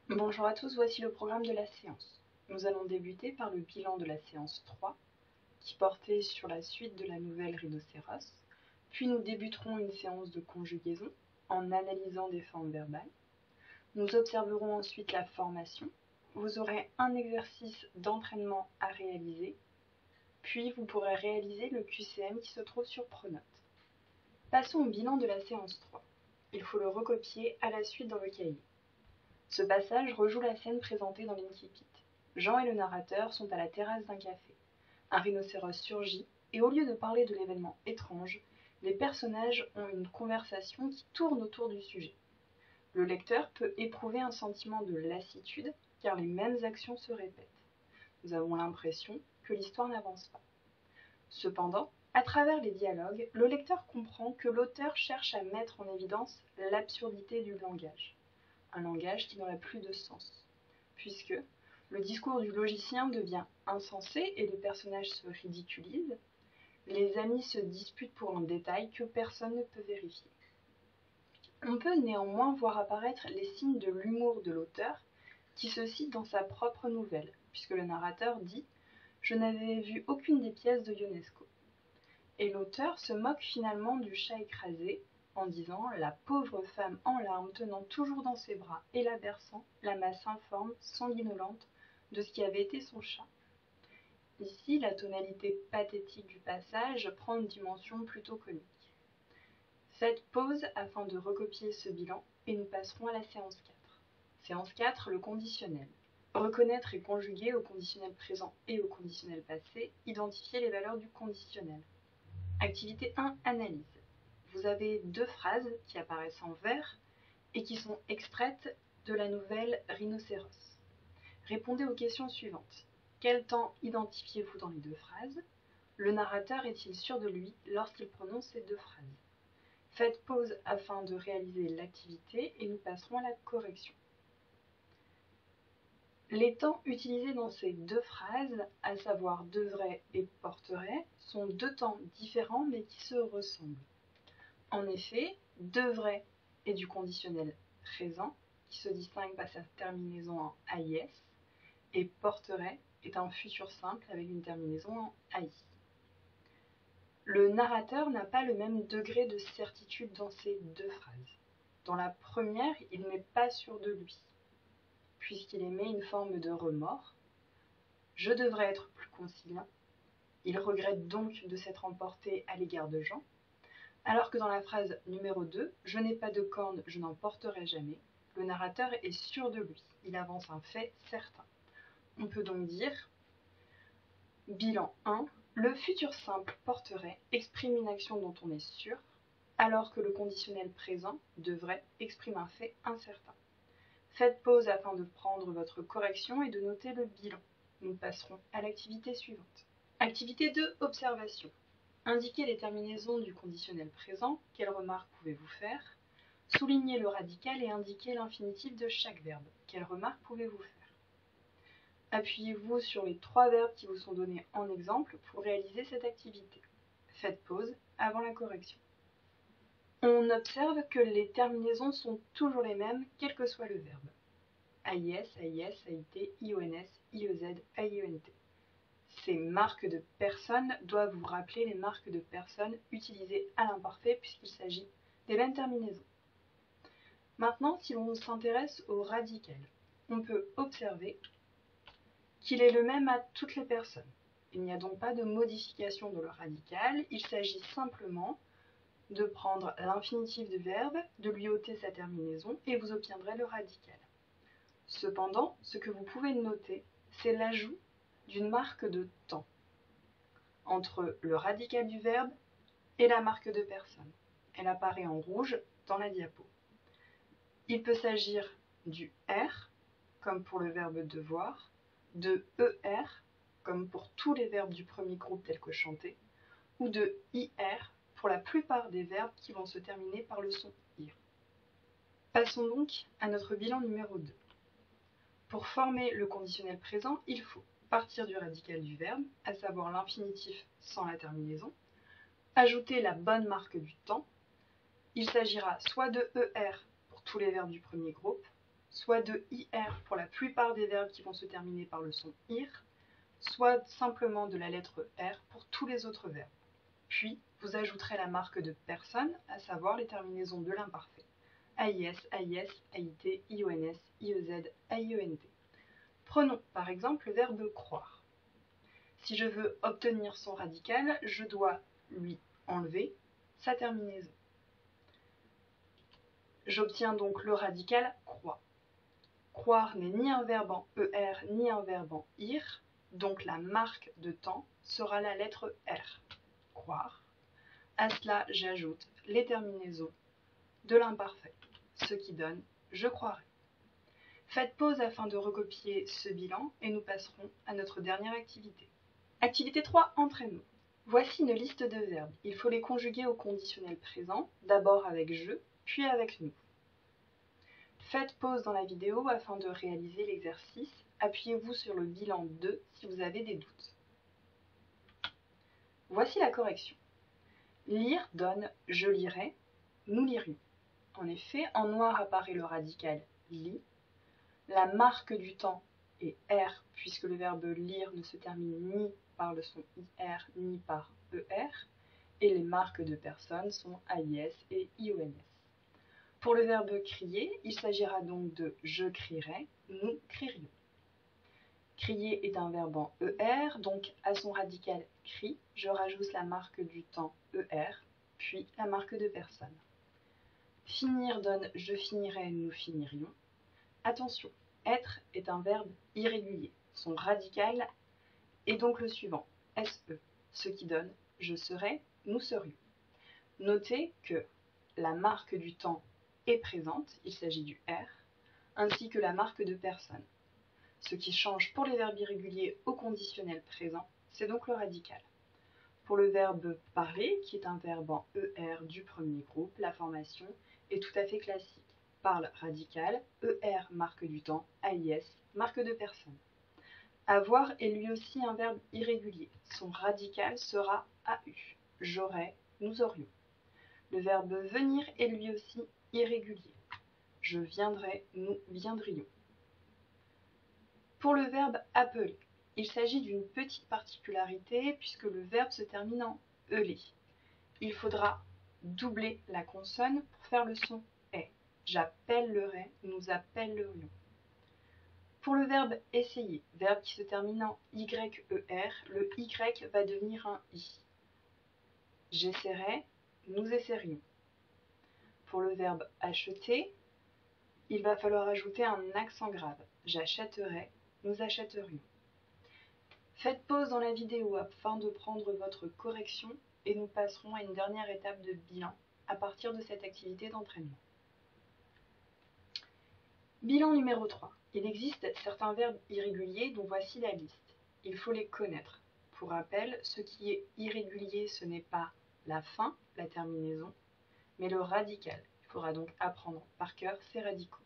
Bonjour à tous, voici le programme de la séance. Nous allons débuter par le bilan de la séance 3, qui portait sur la suite de la nouvelle rhinocéros, puis nous débuterons une séance de conjugaison en analysant des formes verbales. Nous observerons ensuite la formation. Vous aurez un exercice d'entraînement à réaliser, puis vous pourrez réaliser le QCM qui se trouve sur Pronote. Passons au bilan de la séance 3. Il faut le recopier à la suite dans le cahier. Ce passage rejoue la scène présentée dans l'Incipit. Jean et le narrateur sont à la terrasse d'un café. Un rhinocéros surgit, et au lieu de parler de l'événement étrange, les personnages ont une conversation qui tourne autour du sujet. Le lecteur peut éprouver un sentiment de lassitude, car les mêmes actions se répètent. Nous avons l'impression que l'histoire n'avance pas. Cependant, à travers les dialogues, le lecteur comprend que l'auteur cherche à mettre en évidence l'absurdité du langage. Un langage qui n'aurait plus de sens, puisque le discours du logicien devient insensé et les personnages se ridiculisent, les amis se disputent pour un détail que personne ne peut vérifier. On peut néanmoins voir apparaître les signes de l'humour de l'auteur qui se cite dans sa propre nouvelle, puisque le narrateur dit « Je n'avais vu aucune des pièces de Ionesco ». Et l'auteur se moque finalement du chat écrasé en disant « La pauvre femme en larmes tenant toujours dans ses bras et la berçant, la masse informe, sanguinolente de ce qui avait été son chat ». Ici, la tonalité pathétique du passage prend une dimension plutôt comique. Faites pause afin de recopier ce bilan et nous passerons à la séance 4. Séance 4, le conditionnel. Reconnaître et conjuguer au conditionnel présent et au conditionnel passé, identifier les valeurs du conditionnel. Activité 1, analyse. Vous avez deux phrases qui apparaissent en vert et qui sont extraites de la nouvelle Rhinocéros. Répondez aux questions suivantes. Quel temps identifiez-vous dans les deux phrases? Le narrateur est-il sûr de lui lorsqu'il prononce ces deux phrases? Faites pause afin de réaliser l'activité et nous passerons à la correction. Les temps utilisés dans ces deux phrases, à savoir devrait et porterait, sont deux temps différents mais qui se ressemblent. En effet, devrait est du conditionnel présent, qui se distingue par sa terminaison en AIS, et porterait est un futur simple avec une terminaison en AI. Le narrateur n'a pas le même degré de certitude dans ces deux phrases. Dans la première, il n'est pas sûr de lui, puisqu'il émet une forme de remords. Je devrais être plus conciliant. Il regrette donc de s'être emporté à l'égard de Jean. Alors que dans la phrase numéro 2, « Je n'ai pas de cornes, je n'en porterai jamais », le narrateur est sûr de lui, il avance un fait certain. On peut donc dire, bilan 1, le futur simple porterait exprime une action dont on est sûr, alors que le conditionnel présent devrait exprime un fait incertain. Faites pause afin de prendre votre correction et de noter le bilan. Nous passerons à l'activité suivante. Activité 2, observation. Indiquez les terminaisons du conditionnel présent, quelles remarques pouvez-vous faire? Soulignez le radical et indiquez l'infinitif de chaque verbe, quelles remarques pouvez-vous faire? Appuyez-vous sur les trois verbes qui vous sont donnés en exemple pour réaliser cette activité. Faites pause avant la correction. On observe que les terminaisons sont toujours les mêmes, quel que soit le verbe. AIS, AIS, AIT, IONS, IEZ, AIENT. Ces marques de personnes doivent vous rappeler les marques de personnes utilisées à l'imparfait puisqu'il s'agit des mêmes terminaisons. Maintenant, si l'on s'intéresse au radical, on peut observer qu'il est le même à toutes les personnes. Il n'y a donc pas de modification de le radical, il s'agit simplement de prendre l'infinitif du verbe, de lui ôter sa terminaison et vous obtiendrez le radical. Cependant, ce que vous pouvez noter, c'est l'ajout d'une marque de temps entre le radical du verbe et la marque de personne. Elle apparaît en rouge dans la diapo. Il peut s'agir du R, comme pour le verbe devoir, de ER, comme pour tous les verbes du premier groupe tels que chanter, ou de IR pour la plupart des verbes qui vont se terminer par le son IR. Passons donc à notre bilan numéro 2. Pour former le conditionnel présent, il faut partir du radical du verbe, à savoir l'infinitif sans la terminaison, ajouter la bonne marque du temps. Il s'agira soit de ER pour tous les verbes du premier groupe, soit de IR pour la plupart des verbes qui vont se terminer par le son IR, soit simplement de la lettre R pour tous les autres verbes. Puis, vous ajouterez la marque de personne, à savoir les terminaisons de l'imparfait. AIS, AIS, AIT, IONS, IEZ, AIENT. Prenons par exemple le verbe croire. Si je veux obtenir son radical, je dois lui enlever sa terminaison. J'obtiens donc le radical croit. Croire n'est ni un verbe en ER ni un verbe en IR, donc la marque de temps sera la lettre R. Croire. À cela, j'ajoute les terminaisons de l'imparfait, ce qui donne je croirais. Faites pause afin de recopier ce bilan et nous passerons à notre dernière activité. Activité 3, entraînement. Voici une liste de verbes. Il faut les conjuguer au conditionnel présent, d'abord avec je, puis avec nous. Faites pause dans la vidéo afin de réaliser l'exercice. Appuyez-vous sur le bilan 2 si vous avez des doutes. Voici la correction. Lire donne je lirai, nous lirions. En effet, en noir apparaît le radical li. La marque du temps est R puisque le verbe lire ne se termine ni par le son IR ni par ER. Et les marques de personne sont AIS et IONS. Pour le verbe crier, il s'agira donc de je crierai, nous crierions. Crier est un verbe en ER, donc à son radical cri, je rajoute la marque du temps ER, puis la marque de personne. Finir donne je finirai, nous finirions. Attention, être est un verbe irrégulier. Son radical est donc le suivant, SE, ce qui donne je serai, nous serions. Notez que la marque du temps est présente, il s'agit du R, ainsi que la marque de personne. Ce qui change pour les verbes irréguliers au conditionnel présent, c'est donc le radical. Pour le verbe parler, qui est un verbe en ER du premier groupe, la formation est tout à fait classique. Parle radical, ER marque du temps, AIS marque de personne. Avoir est lui aussi un verbe irrégulier. Son radical sera AU. J'aurais, nous aurions. Le verbe venir est lui aussi irrégulier. Je viendrai, nous viendrions. Pour le verbe appeler, il s'agit d'une petite particularité puisque le verbe se termine en ELé. Il faudra doubler la consonne pour faire le son est. J'appellerai, nous appellerions. Pour le verbe essayer, verbe qui se termine en YER, le Y va devenir un I. J'essaierai, nous essaierions. Pour le verbe acheter, il va falloir ajouter un accent grave. J'achèterai, nous achèterions. Faites pause dans la vidéo afin de prendre votre correction et nous passerons à une dernière étape de bilan à partir de cette activité d'entraînement. Bilan numéro 3. Il existe certains verbes irréguliers dont voici la liste. Il faut les connaître. Pour rappel, ce qui est irrégulier, ce n'est pas la fin, la terminaison, mais le radical. Il faudra donc apprendre par cœur ces radicaux.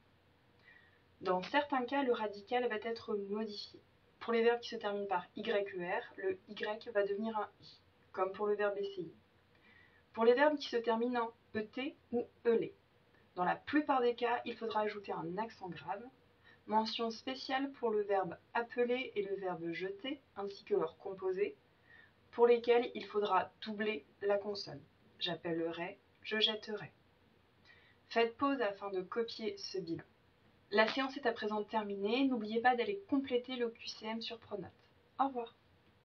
Dans certains cas, le radical va être modifié. Pour les verbes qui se terminent par YER, le Y va devenir un I, comme pour le verbe essayer. Pour les verbes qui se terminent en ET ou ELé, dans la plupart des cas, il faudra ajouter un accent grave. Mention spéciale pour le verbe appeler et le verbe jeter, ainsi que leurs composés, pour lesquels il faudra doubler la consonne. J'appellerai, je jetterai. Faites pause afin de copier ce bilan. La séance est à présent terminée. N'oubliez pas d'aller compléter le QCM sur Pronote. Au revoir.